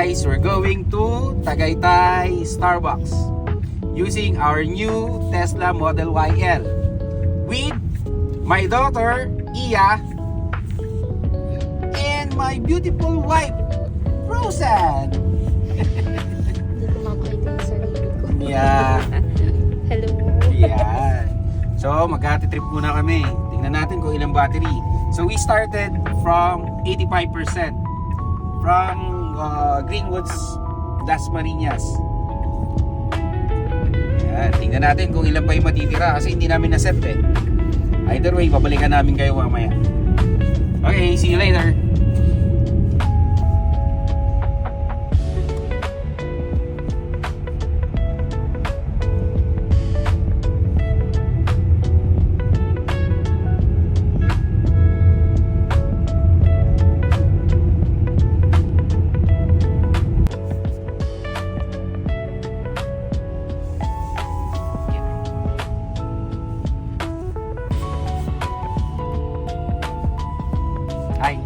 guys, we're going to Tagaytay Starbucks using our new Tesla Model YL with my daughter, Iya, and my beautiful wife, Rosan. Hindi ko makakita yung sarili ko. Yeah. Hello. Yan. So, mag-trip muna kami. Tingnan natin kung ilang battery. So, we started from 85% from Greenwoods, Dasmariñas. Yan. Tingnan natin kung ilan pa yung matitira kasi hindi namin na-set eh. Either way, babalikan namin kayo mamaya. Okay, see you later. Hi.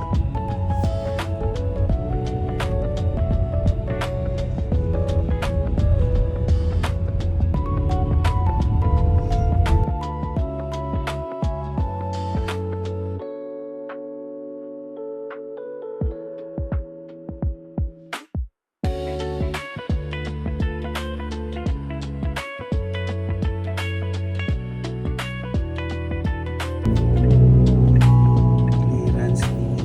Clearance fee.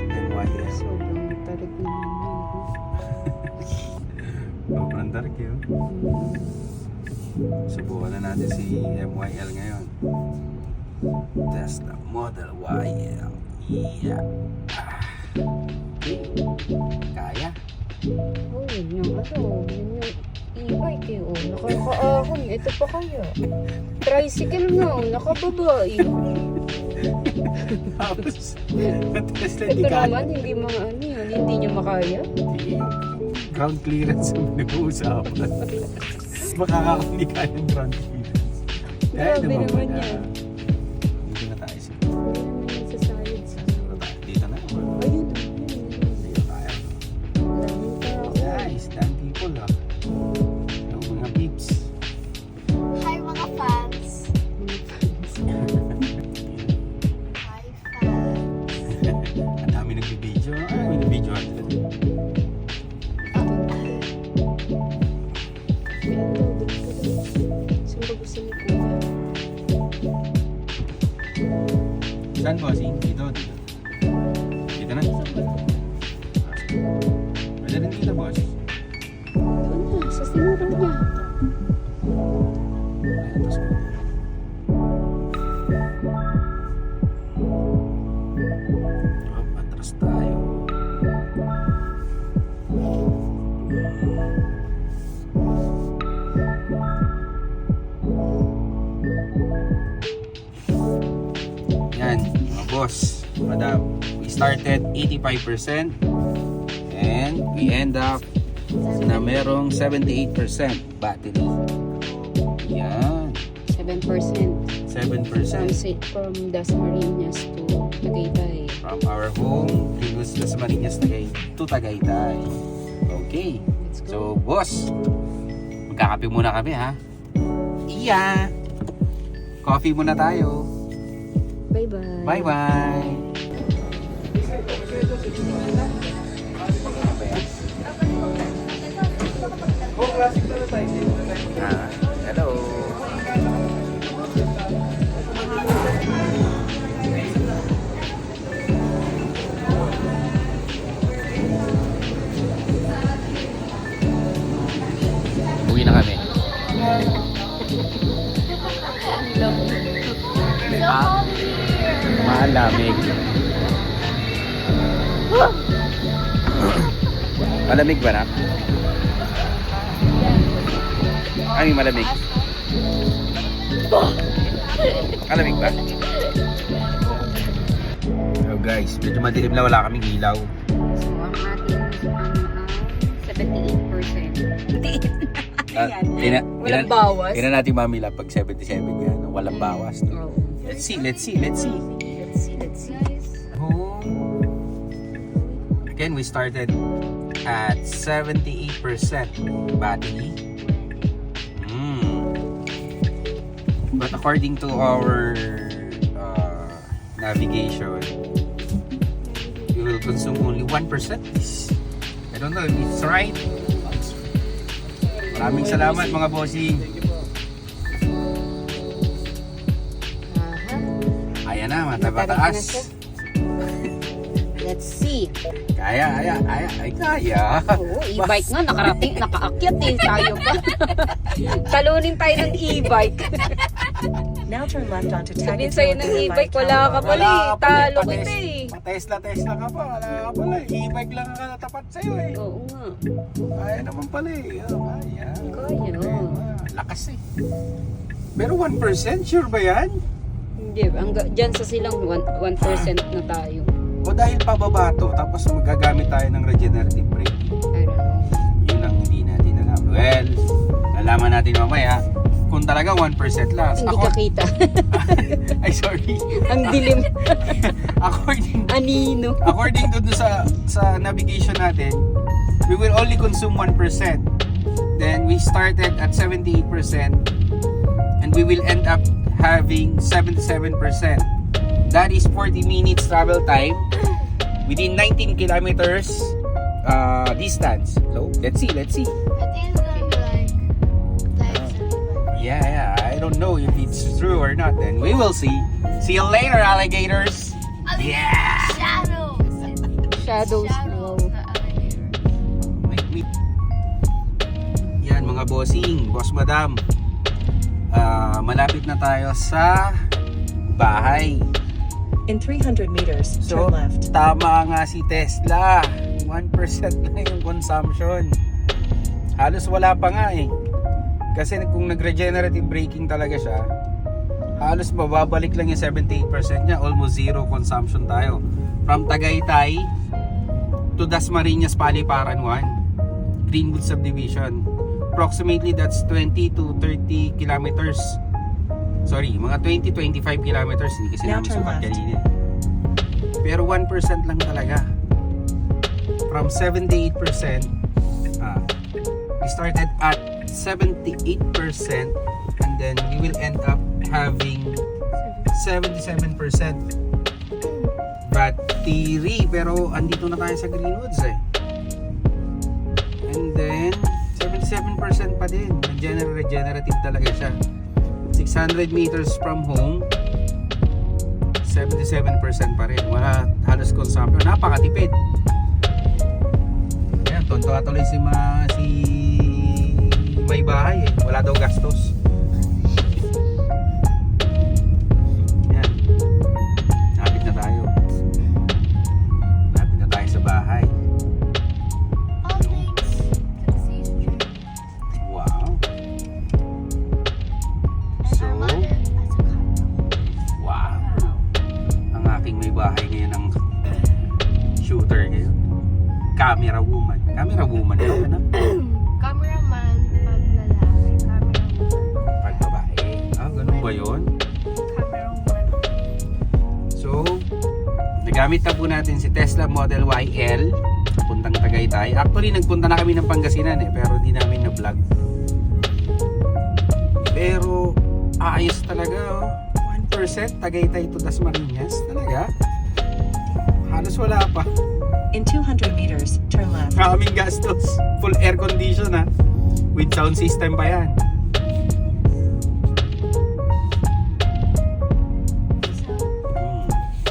MYS. Sobrang tarik naman Sobrang tarik yun. Subukan na natin si MYL ngayon. Tesla Model YL. Yeah. Kaya. Oh, yun yung yun yung e-bike eh. Oh, nakakaahon. Ito pa kaya. Tricycle nga, oh, nakababae. Tapos, Tesla Ito di kaya. naman, hindi mga ano yun, hindi niya makaya. Ground clearance ang nag-uusapan. Makakakuli ka ng ground clearance. Grabe naman yan. Dito na tayo siya. Ayan, sa sides. Dito na. Ayun, Dito tayo. daming tao. Nice, damn people ah. Hello mga peeps. Hi mga fans! Hi fans! Ang dami nagbibideo. May nagbideo natin. Saan ba gusto ni Kuya? Saan bossing? Dito. Dito na. Pwede rin dito boss. Doon na, sa sinuro niya. Ayan, tapos atras tayo. Yan, mga boss, madam. We started 85% and we end up na merong 78% battery. Yan, 7% 7%. from Dasmariñas to Tagaytay. From our home, Greenwoods, Dasmariñas to Tagaytay. Okay. Let's go. So, boss, magkakape muna kami ha. Iya! Coffee muna tayo. Bye-bye. Bye-bye! Ah, hello! Uwi na kami. Malamig. Malamig ba na? Ano yung malamig? Malamig ba? So guys, medyo madilim na, wala kaming ilaw. So, ang ating 78%. Walang bawas. Tingnan natin mamila pag 77 yan, walang bawas. No? Oh. Let's see. Let's see. Home. Again, we started at 78% battery. But according to our navigation, we will consume only 1%. I don't know if it's right. Maraming salamat mga bossing. Ayan na, matataas. Let's see. Kaya. Oo, e-bike nga, nakaakyat eh. Tayo pa. Talunin tayo ng e-bike. Now turn left onto Sabihin Taggart sa'yo Hill ng to e-bike, Dubai wala Town ka Hall. pala eh. Talo kita eh. Tesla ka pa. Wala ka pala eh. E-bike lang ang natapat sa'yo eh. Oo nga. Kaya naman pala eh. Kaya. Kaya. Lakas eh. Pero 1%? Sure ba yan? Hindi, dyan sa silang 1% na tayo. O dahil pababa to, tapos magagamit tayo ng regenerative braking. I don't know. Yun ang hindi natin alam. Well, nalaman natin mamaya kung talaga 1% lang. Hindi ka kita. Ay, sorry. Ang dilim. According Anino. dun sa navigation natin, we will only consume 1%. Then we started at 78% and we will end up having 77%. That is 40 minutes travel time within 19 kilometers distance. So, let's see. I think it's gonna be like 75. Yeah, I don't know if it's true or not. Then we will see. See you later, alligators. Yeah! Shadows. Shadows na alligator. Yan mga bossing, boss madam. Malapit na tayo sa bahay. In 300 meters, So, turn left. tama nga si Tesla. 1% lang yung consumption. Halos wala pa nga eh. Kasi kung nag-regenerative braking talaga siya, halos mababalik lang yung 78% niya. Almost zero consumption tayo. From Tagaytay to Dasmariñas, Paliparan 1, Greenwood Subdivision. Approximately that's 20 to 30 kilometers. Sorry, mga 20-25 kilometers. Hindi kasi Now namin turn sukat left. kanina. Pero 1% lang talaga. From 78%, we started at 78% and then we will end up having 77% battery. Pero andito na tayo sa Greenwoods eh. And then 77% pa din. Regenerative talaga siya. 600 meters from home, 77% pa rin. Wala halos consumption. Napakatipid. Ayan, tonto tuloy si may bahay eh. Wala daw gastos. Ayan. Lapit na tayo. Lapit na tayo sa bahay. All things can see straight. Wow. And So, our mother has a camera. wow. Ang aking may bahay ngayon ang shooter ngayon. Camera woman. Camera woman ito, ano? Cameraman pag lalaki, camera woman Pag babae. Ganun ba yun? camera woman. So, nagamit na po natin si Tesla Model YL puntang Tagaytay. Actually, nagpunta na kami ng Pangasinan eh, pero di namin na-vlog. Pero, ayos talaga oh. 1% Tagaytay to Dasmariñas. Talaga? Halos wala pa. In 200 meters, turn left. Maraming gastos. Full air condition ha. With sound system pa yan.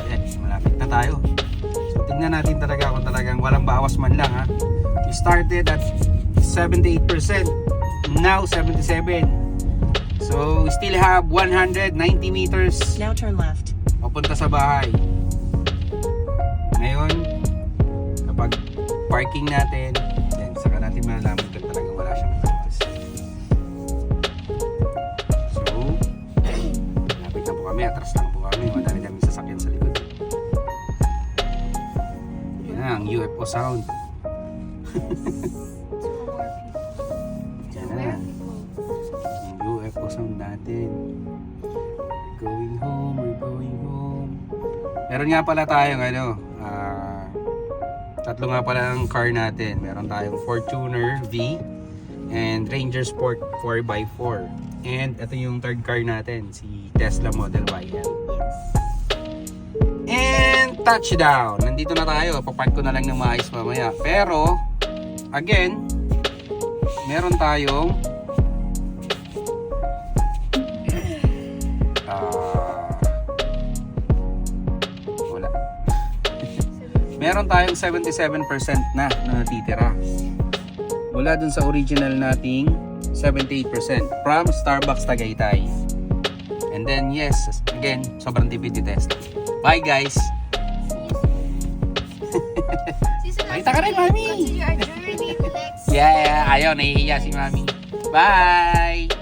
Yes, malapit na tayo. So tingnan natin talaga kung talagang walang bawas man lang ha. We started at 78%. Now 77%. So we still have 190 meters Now turn left. papunta sa bahay. Ngayon, kapag parking natin, then saka natin malalaman kung talagang wala siyang takas. So, lapit na po kami, atras lang po kami, madami sasakyan sa likod. Yan na, ang UFO sound. Yan na, ang UFO sound natin. Going home, Meron nga pala tayong tatlo nga pala ang car natin. Meron tayong Fortuner V and Ranger Sport 4x4. And ito yung third car natin, si Tesla Model Y. Yes. And touchdown! Nandito na tayo. Papark ko na lang ng maayos mamaya. Pero, again, meron tayong wala. Meron tayong 77% na natitira. Mula dun sa original nating 78% from Starbucks Tagaytay. And then yes, again, sobrang tipid ni Tesla. Bye guys! Nakita ka rin, Mami! Continue our journey to next. Yeah, ayaw, nahihiya si Mami. Bye!